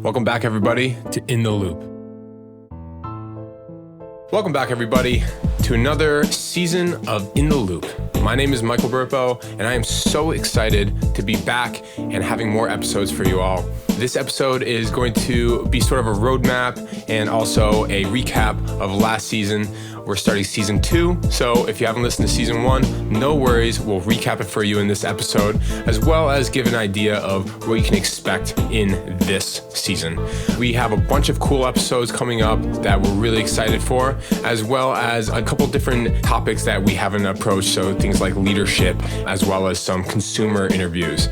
Welcome back, everybody, to In the Loupe. Welcome back, everybody, to another season of In the Loupe. My name is Michael Burpo, and I am so excited to be back and having more episodes for you all. This episode is going to be sort of a roadmap and also a recap of last season. We're starting season 2, so if you haven't listened to season 1, no worries. We'll recap it for you in this episode, as well as give an idea of what you can expect in this season. We have a bunch of cool episodes coming up that we're really excited for, as well as a couple different topics that we haven't approached, so things like leadership, as well as some consumer interviews.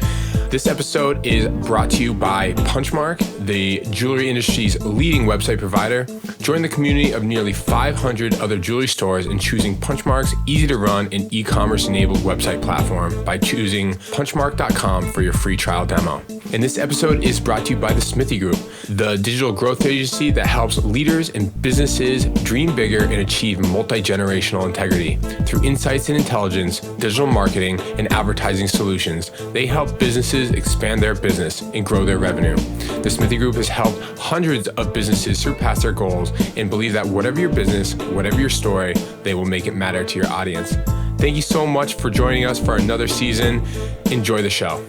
This episode is brought to you by Punchmark, the jewelry industry's leading website provider. Join the community of nearly 500 other jewelry stores in choosing Punchmark's easy-to-run and e-commerce-enabled website platform by choosing punchmark.com for your free trial demo. And this episode is brought to you by the Smithee Group, the digital growth agency that helps leaders and businesses dream bigger and achieve multi-generational integrity. Through insights and intelligence, digital marketing, and advertising solutions, they help businesses expand their business and grow their revenue. The Smithee Group has helped hundreds of businesses surpass their goals and believe that whatever your business, whatever your story, they will make it matter to your audience. Thank you so much for joining us for another season. Enjoy the show.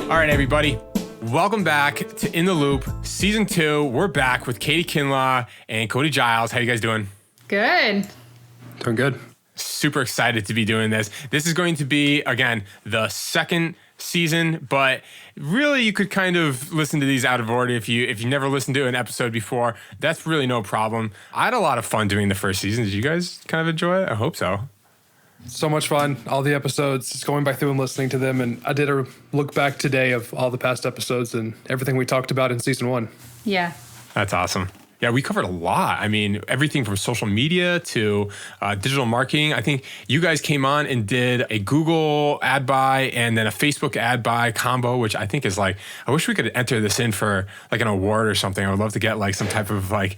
All right, everybody. Welcome back to In the Loupe, Season 2. We're back with Katie Kinlaw and Cody Giles. How you guys doing? Good. Doing good. Super excited to be doing this. This is going to be, again, the second season, but really you could kind of listen to these out of order if you never listened to an episode before. That's really no problem. I had a lot of fun doing the first season. Did you guys kind of enjoy it? I hope so. So much fun. All the episodes, just going back through and listening to them. And I did a look back today of all the past episodes and everything we talked about in season 1. Yeah. That's awesome. Yeah, we covered a lot. I mean, everything from social media to digital marketing. I think you guys came on and did a Google ad buy and then a Facebook ad buy combo, which I think is like, I wish we could enter this in for like an award or something. I would love to get like some type of like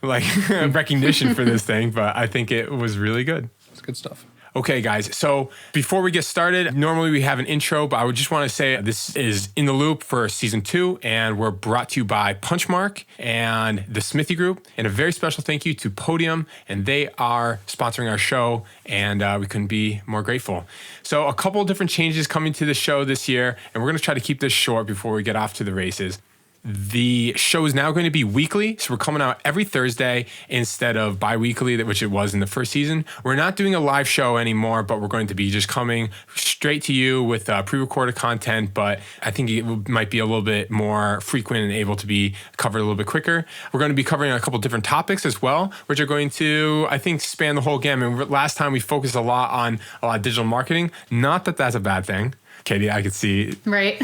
recognition for this thing, but I think it was really good. It's good stuff. Okay, guys. So before we get started, normally we have an intro, but I would just want to say this is In the Loupe for season 2, and we're brought to you by Punchmark and the Smithee Group. And a very special thank you to Podium, and they are sponsoring our show, and we couldn't be more grateful. So a couple of different changes coming to the show this year, and we're going to try to keep this short before we get off to the races. The show is now going to be weekly, so we're coming out every Thursday instead of bi-weekly, which it was in the first season. We're not doing a live show anymore, but we're going to be just coming straight to you with pre-recorded content, but I think it might be a little bit more frequent and able to be covered a little bit quicker. We're going to be covering a couple different topics as well, which are going to, I think, span the whole gamut. Last time we focused a lot on digital marketing. Not that that's a bad thing. Katie, I could see. Right.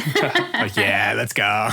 Like, yeah, let's go.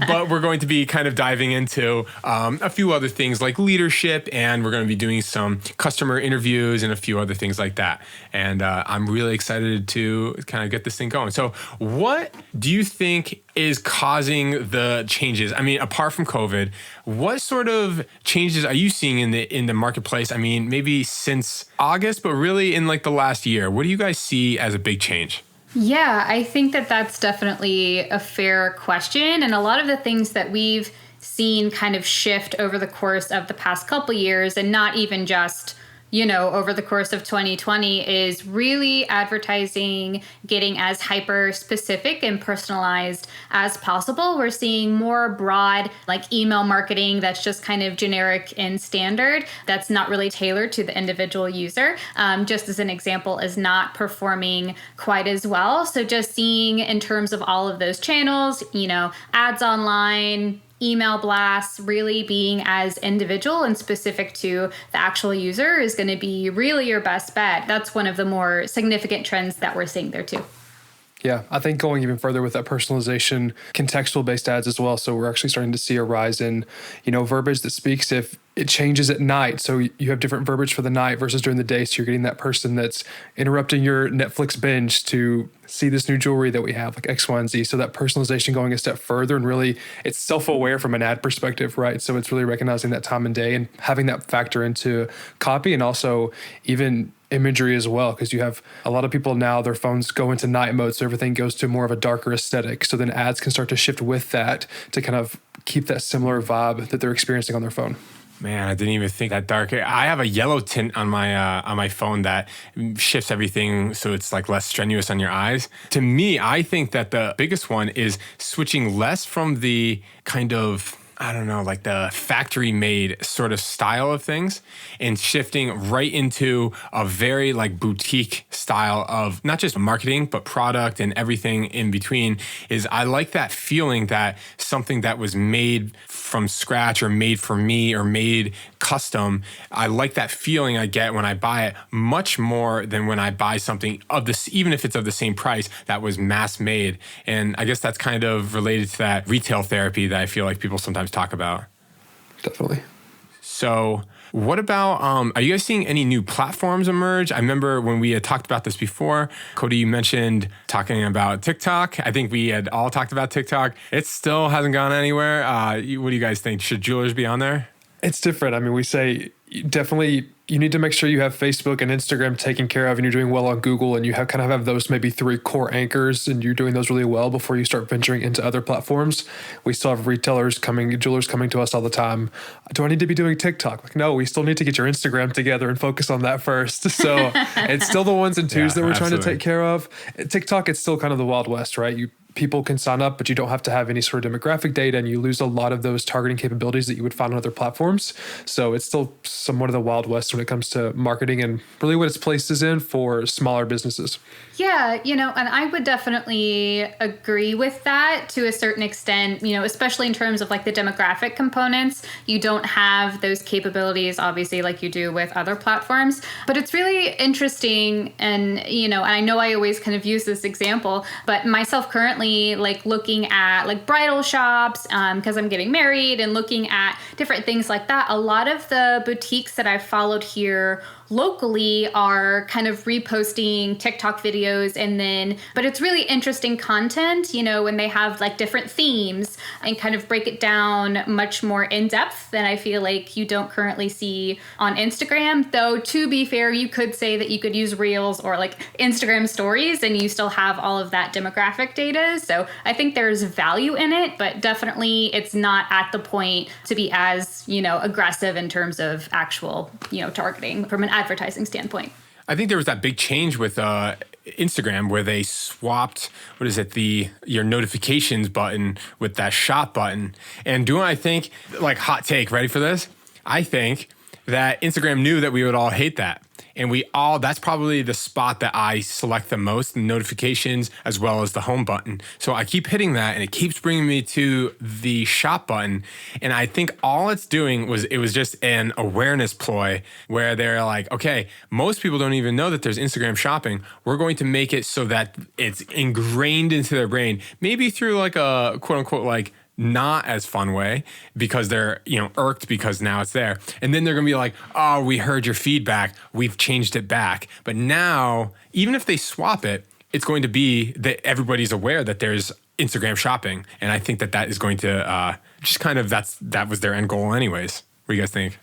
But we're going to be kind of diving into a few other things like leadership, and we're going to be doing some customer interviews and a few other things like that. And I'm really excited to kind of get this thing going. So what do you think is causing the changes? I mean, apart from COVID, what sort of changes are you seeing in the marketplace? I mean, maybe since August, but really in like the last year. What do you guys see as a big change? Yeah, I think that that's definitely a fair question. And a lot of the things that we've seen kind of shift over the course of the past couple years, and not even just, over the course of 2020, is really advertising getting as hyper specific and personalized as possible. We're seeing more broad, like email marketing that's just kind of generic and standard, that's not really tailored to the individual user. Just as an example, is not performing quite as well. So just seeing in terms of all of those channels, ads online, email blasts, really being as individual and specific to the actual user is going to be really your best bet. That's one of the more significant trends that we're seeing there too. Yeah, I think going even further with that personalization, contextual-based ads as well. So we're actually starting to see a rise in, verbiage that speaks if it changes at night. So you have different verbiage for the night versus during the day. So you're getting that person that's interrupting your Netflix binge to see this new jewelry that we have, like X, Y, and Z. So that personalization going a step further, and really it's self-aware from an ad perspective, right? So it's really recognizing that time and day and having that factor into copy, and also even imagery as well, because you have a lot of people now, their phones go into night mode, so everything goes to more of a darker aesthetic. So then ads can start to shift with that to kind of keep that similar vibe that they're experiencing on their phone. Man, I didn't even think that dark. I have a yellow tint on my phone that shifts everything so it's like less strenuous on your eyes. To me, I think that the biggest one is switching less from the kind of, I don't know, like the factory made sort of style of things and shifting right into a very like boutique style of not just marketing, but product and everything in between. Is I like that feeling that something that was made from scratch or made for me or made custom. I like that feeling I get when I buy it much more than when I buy something of this, even if it's of the same price, that was mass made. And I guess that's kind of related to that retail therapy that I feel like people sometimes talk about. Definitely. So what about, are you guys seeing any new platforms emerge? I remember when we had talked about this before, Cody, you mentioned talking about TikTok. I think we had all talked about TikTok. It still hasn't gone anywhere. What do you guys think? Should jewelers be on there? It's different. I mean, we say definitely you need to make sure you have Facebook and Instagram taken care of, and you're doing well on Google, and you have kind of have those maybe 3 core anchors, and you're doing those really well before you start venturing into other platforms. We still have jewelers coming to us all the time. Do I need to be doing TikTok? Like, no, we still need to get your Instagram together and focus on that first. So it's still the ones and twos that we're trying to take care of. TikTok, it's still kind of the Wild West, right? People can sign up, but you don't have to have any sort of demographic data, and you lose a lot of those targeting capabilities that you would find on other platforms. So it's still somewhat of the Wild West when it comes to marketing and really what its place is in for smaller businesses. Yeah, and I would definitely agree with that to a certain extent, especially in terms of like the demographic components. You don't have those capabilities, obviously, like you do with other platforms. But it's really interesting. And, I know I always kind of use this example, but myself currently, like looking at like bridal shops, because I'm getting married, and looking at different things like that. A lot of the boutiques that I've followed here locally are kind of reposting TikTok videos, but it's really interesting content, when they have like different themes and kind of break it down much more in depth than I feel like you don't currently see on Instagram. Though, to be fair, you could say that you could use Reels or like Instagram stories and you still have all of that demographic data. So I think there's value in it, but definitely it's not at the point to be as, aggressive in terms of actual, targeting from an advertising standpoint. I think there was that big change with Instagram where they swapped, your notifications button with that shop button. And I think, like, hot take, ready for this? I think that Instagram knew that we would all hate that. And that's probably the spot that I select the most, the notifications as well as the home button. So I keep hitting that and it keeps bringing me to the shop button. And I think all it's doing was just an awareness ploy where they're like, okay, most people don't even know that there's Instagram shopping. We're going to make it so that it's ingrained into their brain, maybe through like a quote unquote, like, not as fun way because they're, irked because now it's there. And then they're going to be like, oh, we heard your feedback. We've changed it back. But now, even if they swap it, it's going to be that everybody's aware that there's Instagram shopping. And I think that is going to just kind of, that was their end goal anyways. What do you guys think?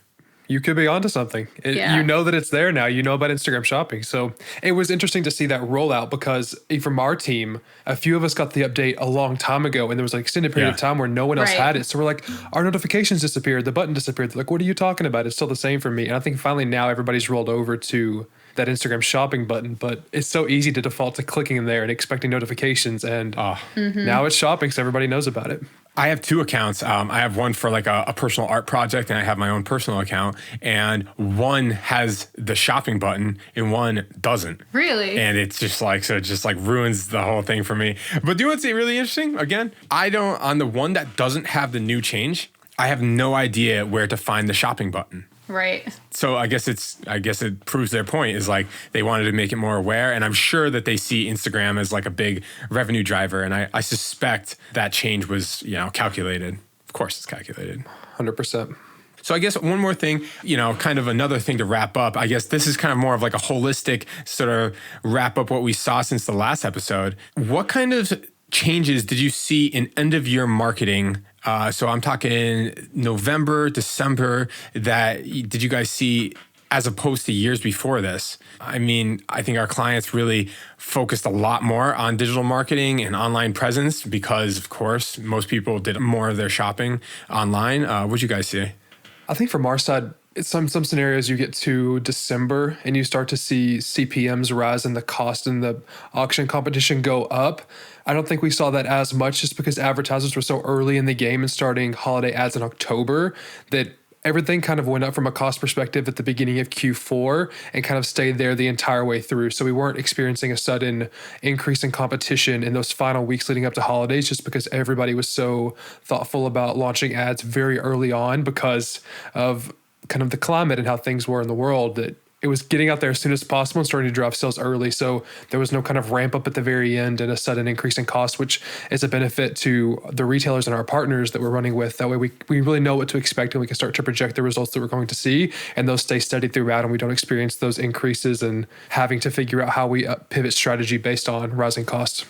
You could be onto something. You know that it's there now. You know about Instagram shopping. So it was interesting to see that rollout because from our team, a few of us got the update a long time ago, and there was an extended period of time where no one else had it. So we're like, our notifications disappeared. The button disappeared. They're like, what are you talking about? It's still the same for me. And I think finally now everybody's rolled over to that Instagram shopping button, but it's so easy to default to clicking in there and expecting notifications. And now it's shopping, so everybody knows about it. I have 2 accounts. I have one for like a personal art project, and I have my own personal account. And one has the shopping button, and one doesn't. Really? And it's just like, so it just like ruins the whole thing for me. But do you want to see really interesting? Again, on the one that doesn't have the new change, I have no idea where to find the shopping button. Right. So I guess it proves their point is like they wanted to make it more aware. And I'm sure that they see Instagram as like a big revenue driver. And I suspect that change was, calculated. Of course it's calculated. 100%. So I guess one more thing, kind of another thing to wrap up. I guess this is kind of more of like a holistic sort of wrap up what we saw since the last episode. What kind of changes did you see in end of year marketing? So I'm talking November, December, did you guys see as opposed to years before this? I mean, I think our clients really focused a lot more on digital marketing and online presence because, of course, most people did more of their shopping online. What'd you guys see? I think from our side, some scenarios you get to December and you start to see CPMs rise and the cost in the auction competition go up. I don't think we saw that as much just because advertisers were so early in the game and starting holiday ads in October that everything kind of went up from a cost perspective at the beginning of Q4 and kind of stayed there the entire way through. So we weren't experiencing a sudden increase in competition in those final weeks leading up to holidays just because everybody was so thoughtful about launching ads very early on because of kind of the climate and how things were in the world, that it was getting out there as soon as possible and starting to drive sales early. So there was no kind of ramp up at the very end and a sudden increase in cost, which is a benefit to the retailers and our partners that we're running with. That way we really know what to expect and we can start to project the results that we're going to see, and those stay steady throughout, and we don't experience those increases and having to figure out how we pivot strategy based on rising costs.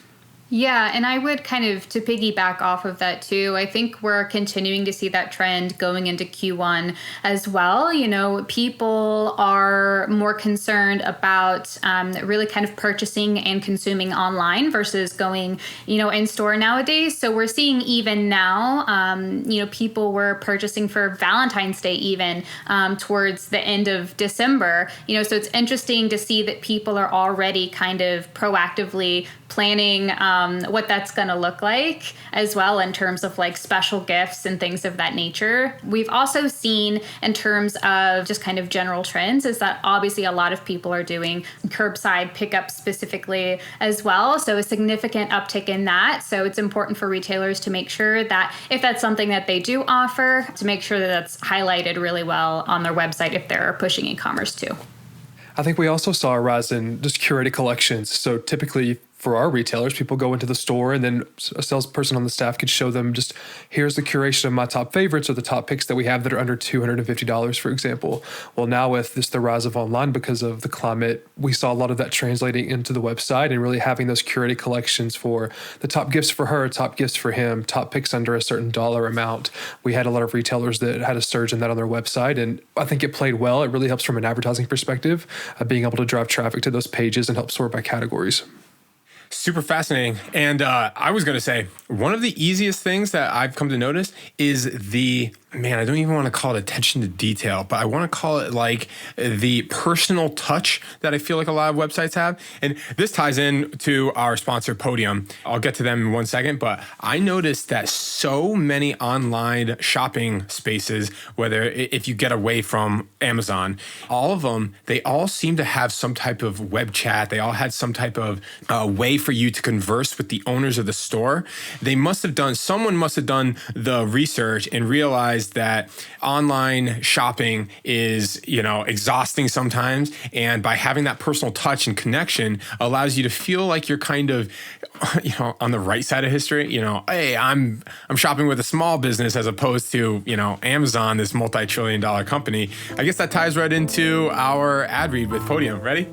Yeah, and I would kind of, to piggyback off of that too, I think we're continuing to see that trend going into Q1 as well. People are more concerned about really kind of purchasing and consuming online versus going, in store nowadays. So we're seeing even now, people were purchasing for Valentine's Day even towards the end of December. So it's interesting to see that people are already kind of proactively planning what that's going to look like as well in terms of like special gifts and things of that nature. We've also seen in terms of just kind of general trends is that obviously a lot of people are doing curbside pickup specifically as well. So a significant uptick in that. So it's important for retailers to make sure that if that's something that they do offer, to make sure that that's highlighted really well on their website if they're pushing e-commerce too. I think we also saw a rise in just curated collections. So typically for our retailers, people go into the store and then a salesperson on the staff could show them just, here's the curation of my top favorites or the top picks that we have that are under $250, for example. Well, now with the rise of online because of the climate, we saw a lot of that translating into the website and really having those curated collections for the top gifts for her, top gifts for him, top picks under a certain dollar amount. We had a lot of retailers that had a surge in that on their website, and I think it played well. It really helps from an advertising perspective, being able to drive traffic to those pages and help sort by categories. Super fascinating. And I was going to say, one of the easiest things that I've come to notice is I don't even want to call it attention to detail, but I want to call it like the personal touch that I feel like a lot of websites have. And this ties in to our sponsor, Podium. I'll get to them in 1 second, but I noticed that so many online shopping spaces, whether if you get away from Amazon, all of them, they all seem to have some type of web chat. They all had some type of way for you to converse with the owners of the store. Someone must have done the research and realized that online shopping is, exhausting sometimes. And by having that personal touch and connection allows you to feel like you're kind of, on the right side of history, hey, I'm shopping with a small business as opposed to, Amazon, this multi-trillion-dollar company. I guess that ties right into our ad read with Podium. Ready?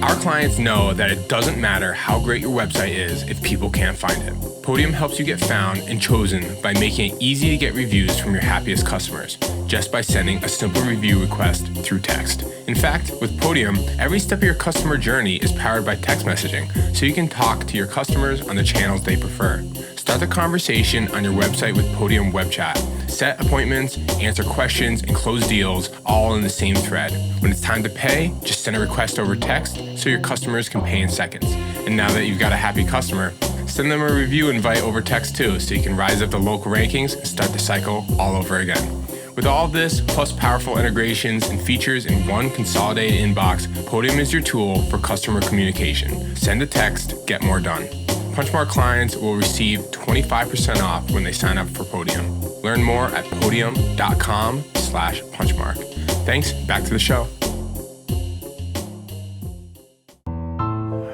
Our clients know that it doesn't matter how great your website is if people can't find it. Podium helps you get found and chosen by making it easy to get reviews from your happiest customers, just by sending a simple review request through text. In fact, with Podium, every step of your customer journey is powered by text messaging, so you can talk to your customers on the channels they prefer. Start the conversation on your website with Podium Web Chat. Set appointments, answer questions, and close deals all in the same thread. When it's time to pay, just send a request over text so your customers can pay in seconds. And now that you've got a happy customer, send them a review invite over text too, so you can rise up the local rankings and start the cycle all over again. With all of this, plus powerful integrations and features in one consolidated inbox, Podium is your tool for customer communication. Send a text, get more done. Punchmark clients will receive 25% off when they sign up for Podium. Learn more at podium.com/punchmark. Thanks, back to the show.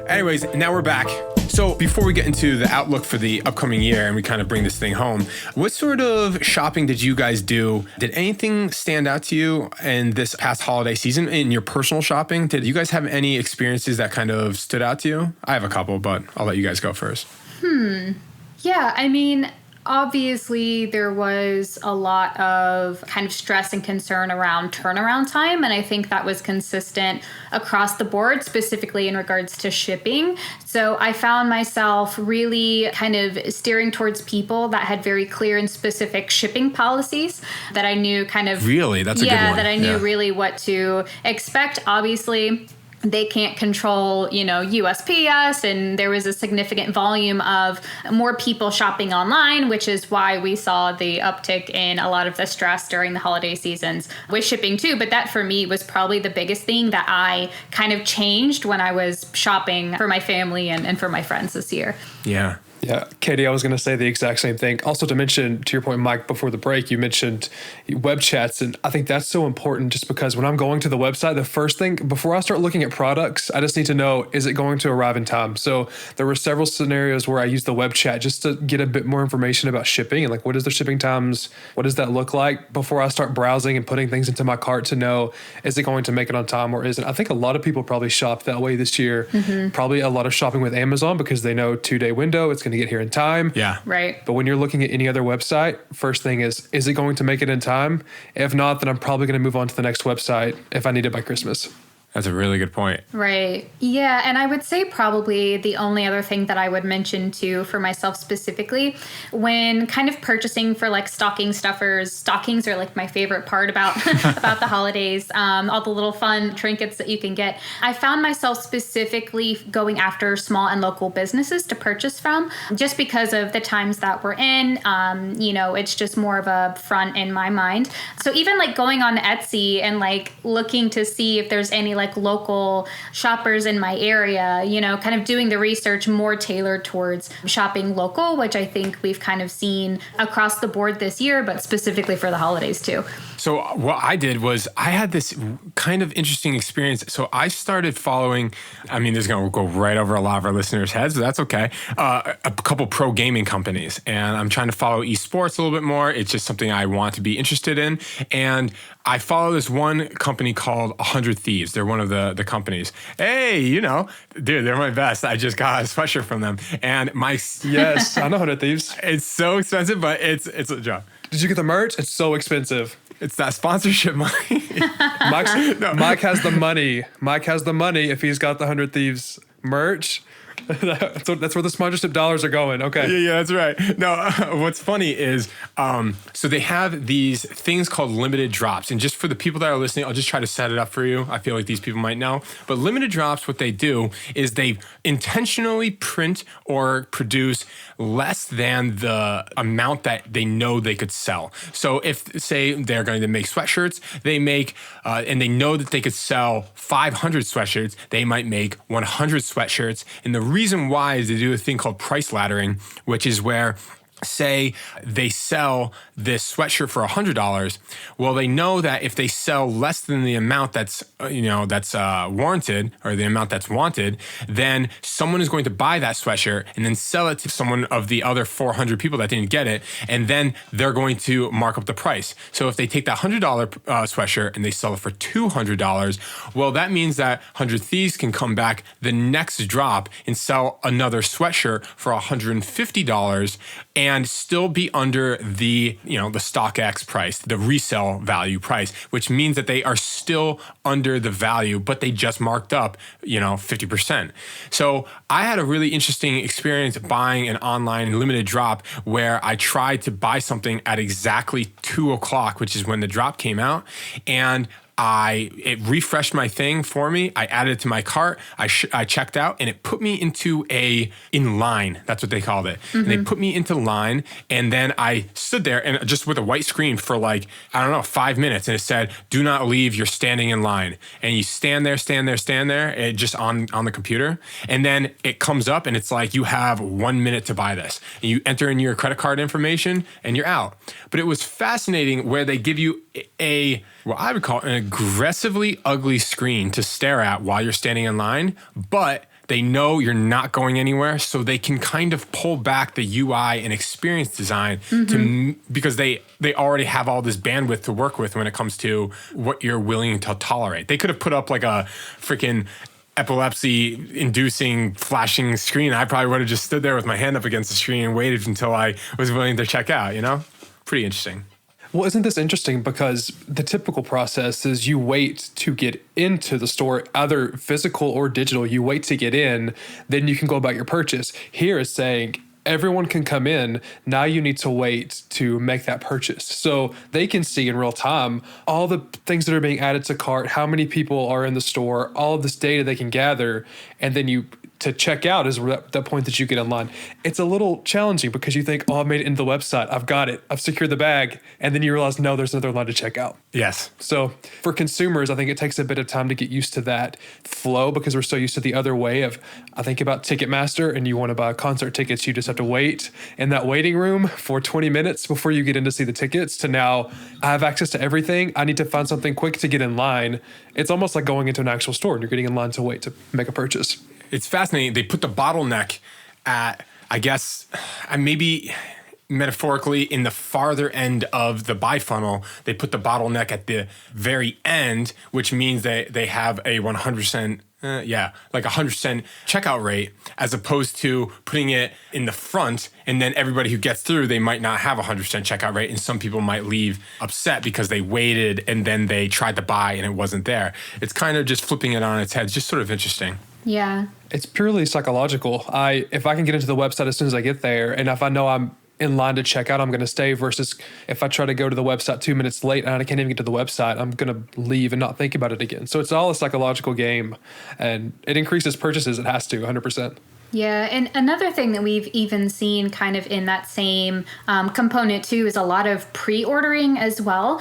Anyways, now we're back. So before we get into the outlook for the upcoming year and we kind of bring this thing home, what sort of shopping did you guys do? Did anything stand out to you in this past holiday season in your personal shopping? Did you guys have any experiences that kind of stood out to you? I have a couple, but I'll let you guys go first. Yeah, I mean, obviously there was a lot of kind of stress and concern around turnaround time, and I think that was consistent across the board, specifically in regards to shipping. So I found myself really kind of steering towards people that had very clear and specific shipping policies that I knew kind of... Really? That's a good one. Yeah, that I knew really what to expect. Obviously, they can't control, USPS, and there was a significant volume of more people shopping online, which is why we saw the uptick in a lot of the stress during the holiday seasons with shipping too. But that for me was probably the biggest thing that I kind of changed when I was shopping for my family and for my friends this year. Yeah. Yeah, Katie, I was going to say the exact same thing. Also to mention, to your point, Mike, before the break, you mentioned web chats. And I think that's so important just because when I'm going to the website, the first thing, before I start looking at products, I just need to know, is it going to arrive in time? So there were several scenarios where I used the web chat just to get a bit more information about shipping and like, what is the shipping times? What does that look like before I start browsing and putting things into my cart to know, is it going to make it on time or isn't? I think a lot of people probably shop that way this year. Probably a lot of shopping with Amazon because they know 2-day window, it's going to get here in time. Yeah. Right. But when you're looking at any other website, first thing is it going to make it in time? If not, then I'm probably going to move on to the next website if I need it by Christmas. That's a really good point. Right. Yeah. And I would say probably the only other thing that I would mention too for myself specifically, when kind of purchasing for like stocking stuffers, stockings are like my favorite part about about the holidays, all the little fun trinkets that you can get. I found myself specifically going after small and local businesses to purchase from just because of the times that we're in. It's just more of a front in my mind. So even like going on Etsy and like looking to see if there's any like local shoppers in my area, kind of doing the research more tailored towards shopping local, which I think we've kind of seen across the board this year, but specifically for the holidays too. So what I did was I had this kind of interesting experience. So I started following, this is going to go right over a lot of our listeners' heads, but that's okay, a couple pro gaming companies. And I'm trying to follow esports a little bit more. It's just something I want to be interested in. And I follow this one company called 100 Thieves. They're one of the companies. Hey, dude, they're my best. I just got a sweatshirt from them. And Yes, I know 100 Thieves. It's so expensive, but it's a job. Did you get the merch? It's so expensive. It's that sponsorship money. Mike has the money. Mike has the money if he's got the 100 Thieves merch. That's where the sponsorship dollars are going. Okay. Yeah, that's right. No, what's funny is, so they have these things called limited drops. And just for the people that are listening, I'll just try to set it up for you. I feel like these people might know. But limited drops, what they do is they intentionally print or produce less than the amount that they know they could sell. So if, say, they're going to make sweatshirts, they make, and they know that they could sell 500 sweatshirts, they might make 100 sweatshirts. And the reason why is they do a thing called price laddering, which is where, say they sell this sweatshirt for $100. Well, they know that if they sell less than the amount that's warranted or the amount that's wanted, then someone is going to buy that sweatshirt and then sell it to someone of the other 400 people that didn't get it, and then they're going to mark up the price. So if they take that $100 sweatshirt and they sell it for $200, well, that means that 100 Thieves can come back the next drop and sell another sweatshirt for $150 and still be under the StockX price, the resale value price, which means that they are still under the value, but they just marked up, 50%. So I had a really interesting experience buying an online limited drop where I tried to buy something at exactly 2:00, which is when the drop came out, and it refreshed my thing for me. I added it to my cart. I checked out, and it put me in line. That's what they called it. Mm-hmm. And they put me into line, and then I stood there and just with a white screen for 5 minutes, and it said, "Do not leave. You're standing in line." And you stand there, and just on the computer, and then it comes up, and it's like you have 1 minute to buy this, and you enter in your credit card information, and you're out. But it was fascinating where they give you what I would call an aggressively ugly screen to stare at while you're standing in line, but They know you're not going anywhere, so they can kind of pull back the UI and experience design because they already have all this bandwidth to work with when it comes to what you're willing to tolerate. They could have put up like a freaking epilepsy-inducing flashing screen. I probably would have just stood there with my hand up against the screen and waited until I was willing to check out, Pretty interesting. Well, isn't this interesting? Because the typical process is you wait to get into the store, either physical or digital. You wait to get in, then you can go about your purchase. Here is saying everyone can come in. Now you need to wait to make that purchase. So they can see in real time all the things that are being added to cart, how many people are in the store, all of this data they can gather, and then to check out is that point that you get in line. It's a little challenging because you think, oh, I've made it into the website. I've got it. I've secured the bag. And then you realize, no, there's another line to check out. Yes. So for consumers, I think it takes a bit of time to get used to that flow because we're so used to the other way of, I think about Ticketmaster, and you want to buy concert tickets. You just have to wait in that waiting room for 20 minutes before you get in to see the tickets, to now I have access to everything. I need to find something quick to get in line. It's almost like going into an actual store and you're getting in line to wait to make a purchase. It's fascinating. They put the bottleneck at, I guess, maybe metaphorically in the farther end of the buy funnel. They put the bottleneck at the very end, which means they have a 100%, like 100% checkout rate, as opposed to putting it in the front. And then everybody who gets through, they might not have a 100% checkout rate. And some people might leave upset because they waited and then they tried to buy and it wasn't there. It's kind of just flipping it on its head. It's just sort of interesting. Yeah. It's purely psychological. If I can get into the website as soon as I get there, and if I know I'm in line to check out, I'm going to stay, versus if I try to go to the website 2 minutes late and I can't even get to the website, I'm going to leave and not think about it again. So it's all a psychological game, and it increases purchases. It has to, 100%. Yeah, and another thing that we've even seen kind of in that same component too is a lot of pre-ordering as well.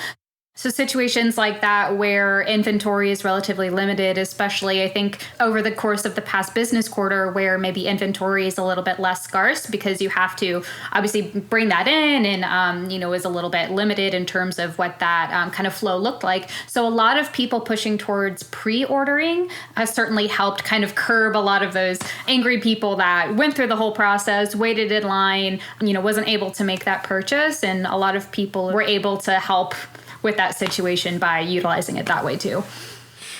So situations like that where inventory is relatively limited, especially I think over the course of the past business quarter, where maybe inventory is a little bit less scarce because you have to obviously bring that in and, is a little bit limited in terms of what that kind of flow looked like. So a lot of people pushing towards pre-ordering has certainly helped kind of curb a lot of those angry people that went through the whole process, waited in line, wasn't able to make that purchase. And a lot of people were able to help with that situation by utilizing it that way too.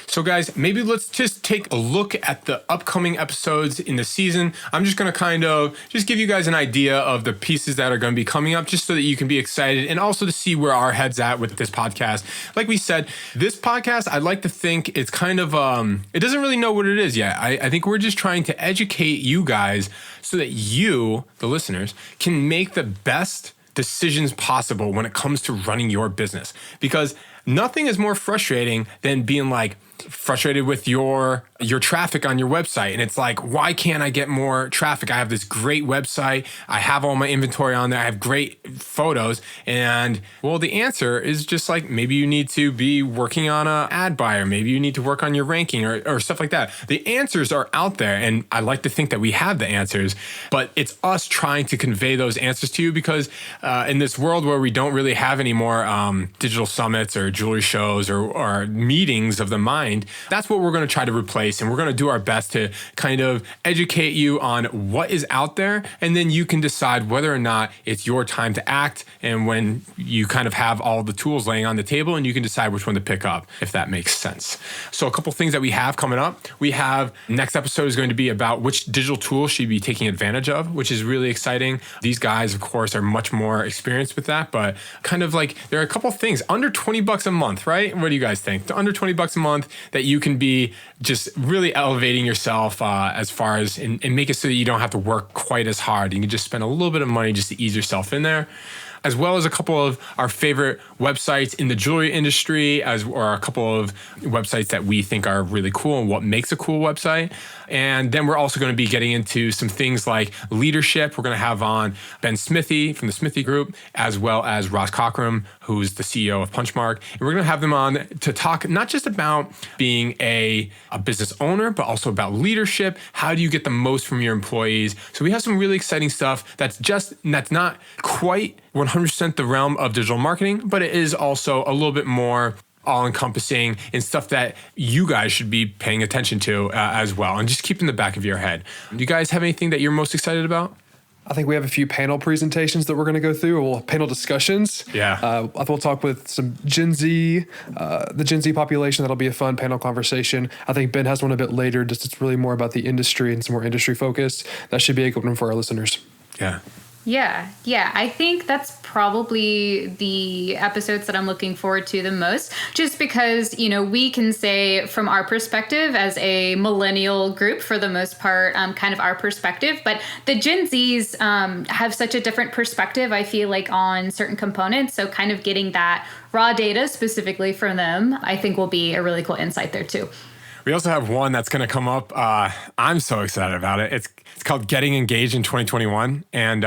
So guys, maybe let's just take a look at the upcoming episodes in the season. I'm just going to kind of just give you guys an idea of the pieces that are going to be coming up, just so that you can be excited and also to see where our head's at with this podcast. Like we said, this podcast, I'd like to think it's kind of, it doesn't really know what it is yet. I think we're just trying to educate you guys so that you, the listeners, can make the best decisions possible when it comes to running your business. Because nothing is more frustrating than being frustrated with your traffic on your website. And it's like, why can't I get more traffic? I have this great website. I have all my inventory on there. I have great photos. And well, the answer is just maybe you need to be working on an ad buyer. Maybe you need to work on your ranking or stuff like that. The answers are out there. And I like to think that we have the answers, but it's us trying to convey those answers to you, because in this world where we don't really have any more digital summits or jewelry shows or meetings of the mind, that's what we're going to try to replace. And we're going to do our best to kind of educate you on what is out there. And then you can decide whether or not it's your time to act, and when you kind of have all the tools laying on the table, and you can decide which one to pick up, if that makes sense. So a couple things that we have coming up. We have next episode is going to be about which digital tools should you be taking advantage of, which is really exciting. These guys, of course, are much more experienced with that, but kind of there are a couple things under $20 a month, right? What do you guys think? Under $20 a month that you can be just really elevating yourself as far as and make it so that you don't have to work quite as hard. You can just spend a little bit of money just to ease yourself in there, as well as a couple of our favorite websites in the jewelry industry, or a couple of websites that we think are really cool and what makes a cool website. And then we're also going to be getting into some things like leadership. We're going to have on Ben Smithee from the Smithee Group, as well as Ross Cockram, who's the CEO of Punchmark. And we're going to have them on to talk not just about being a business owner, but also about leadership. How do you get the most from your employees? So we have some really exciting stuff that's not quite 100% the realm of digital marketing, but it is also a little bit more all encompassing and stuff that you guys should be paying attention to as well, and just keep in the back of your head. Do you guys have anything that you're most excited about? I think we have a few panel presentations that we're going to go through, or panel discussions. Yeah. We'll talk with some Gen Z, the Gen Z population. That'll be a fun panel conversation. I think Ben has one a bit later, just it's really more about the industry and some more industry focused. That should be a good one for our listeners. Yeah. Yeah. I think that's probably the episodes that I'm looking forward to the most, just because, we can say from our perspective as a millennial group, for the most part, kind of our perspective, but the Gen Zs have such a different perspective, I feel like, on certain components. So kind of getting that raw data specifically from them, I think will be a really cool insight there too. We also have one that's going to come up. I'm so excited about it. It's called Getting Engaged in 2021. And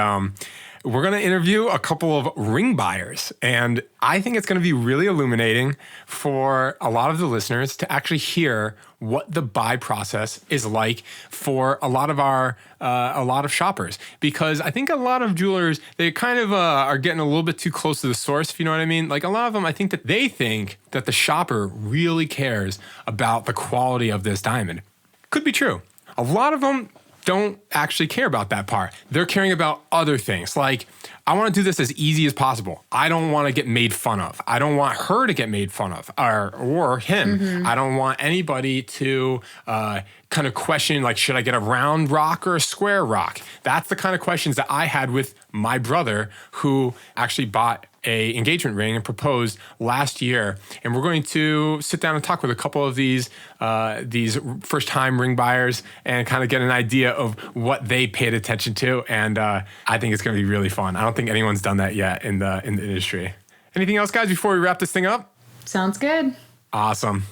we're going to interview a couple of ring buyers. And I think it's going to be really illuminating for a lot of the listeners to actually hear what the buy process is like for a lot of shoppers. Because I think a lot of jewelers, they kind of are getting a little bit too close to the source, if you know what I mean. Like a lot of them, I think that they think that the shopper really cares about the quality of this diamond. Could be true. A lot of them don't actually care about that part. They're caring about other things. Like, I want to do this as easy as possible. I don't want to get made fun of. I don't want her to get made fun of, or him. Mm-hmm. I don't want anybody to kind of question, like, should I get a round rock or a square rock? That's the kind of questions that I had with my brother, who actually bought a engagement ring and proposed last year. And we're going to sit down and talk with a couple of these first-time ring buyers and kind of get an idea of what they paid attention to. And I think it's going to be really fun. I don't think anyone's done that yet in the industry. Anything else, guys, before we wrap this thing up? Sounds good. Awesome.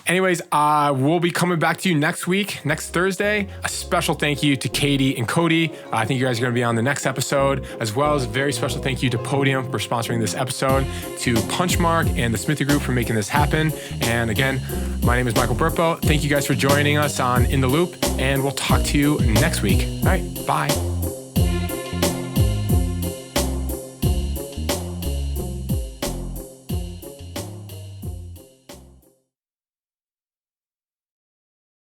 Anyways, we'll be coming back to you next week, next Thursday. A special thank you to Katie and Cody. I think you guys are going to be on the next episode, as well as a very special thank you to Podium for sponsoring this episode, to Punchmark and the Smithee Group for making this happen. And again, my name is Michael Burpo. Thank you guys for joining us on In the Loupe, and we'll talk to you next week. All right, bye.